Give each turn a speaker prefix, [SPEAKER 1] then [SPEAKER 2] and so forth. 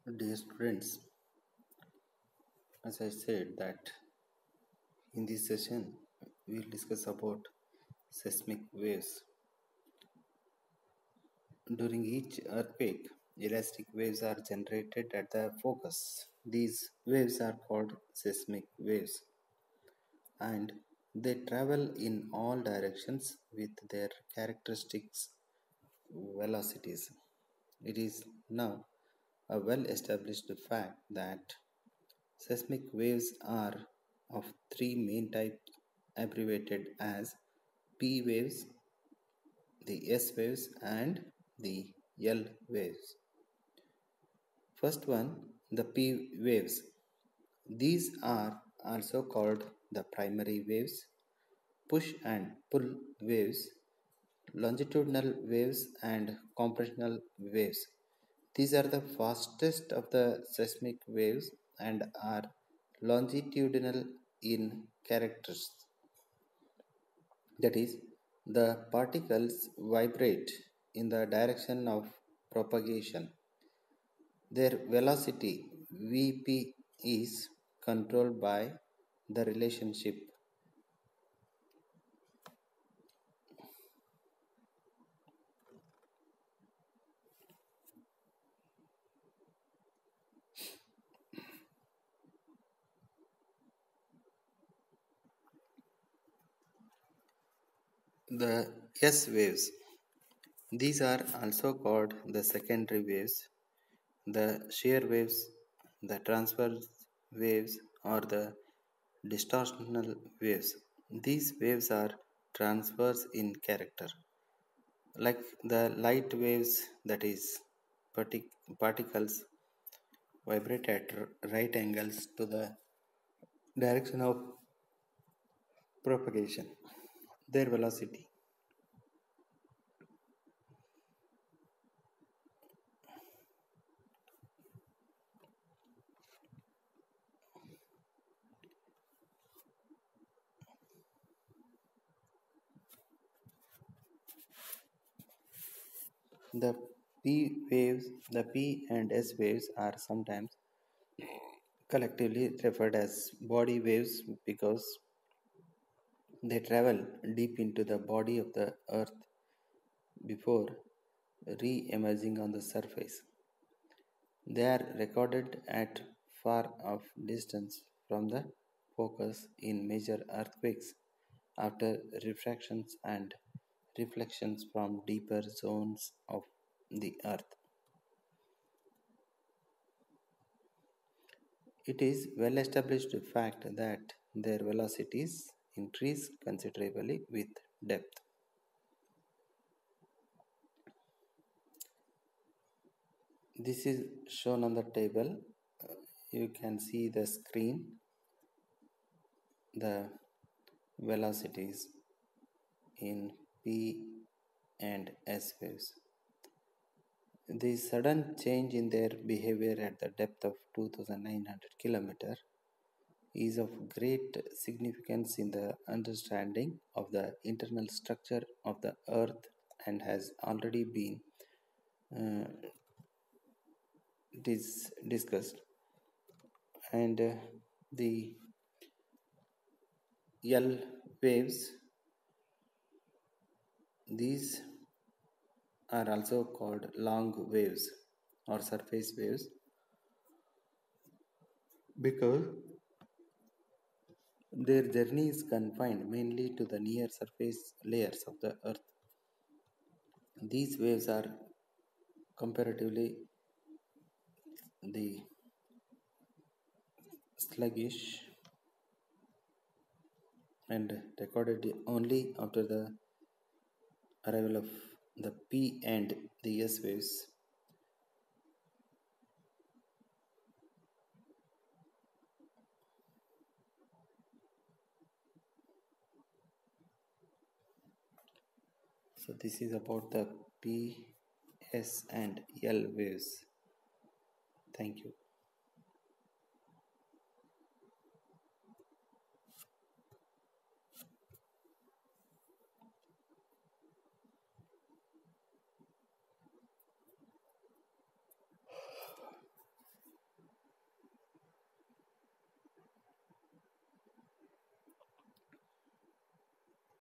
[SPEAKER 1] Dear students, as I said that in this session we'll discuss about seismic waves. During each earthquake, elastic waves are generated at the focus. These waves are called seismic waves and they travel in all directions with their characteristics velocities. It is now a well established fact that seismic waves are of three main types abbreviated as P waves, the S waves, and the L waves. First one, the P waves. These are also called the primary waves, push and pull waves, longitudinal waves, and compressional waves. These are the fastest of the seismic waves and are longitudinal in characters. That is, the particles vibrate in the direction of propagation. Their velocity Vp is controlled by the relationship. The S waves. These are also called the secondary waves, the shear waves, the transverse waves, or the distortional waves. These waves are transverse in character. Like the light waves, that is, particles vibrate at right angles to the direction of propagation. Their velocity. The P and S waves are sometimes collectively referred as body waves because they travel deep into the body of the earth before re-emerging on the surface. They are recorded at far off distance from the focus in major earthquakes after refractions and reflections from deeper zones of the earth. It is well established fact that their velocities increase considerably with depth. This is shown on the table. You can see the screen, the velocities in P and S waves. The sudden change in their behavior at the depth of 2900 km is of great significance in the understanding of the internal structure of the earth and has already been uh, discussed. And the L waves, these are also called long waves or surface waves because their journey is confined mainly to the near surface layers of the earth. These waves are comparatively the sluggish and recorded only after the arrival of the P and the S waves. So this is about the P, S and L waves. Thank you.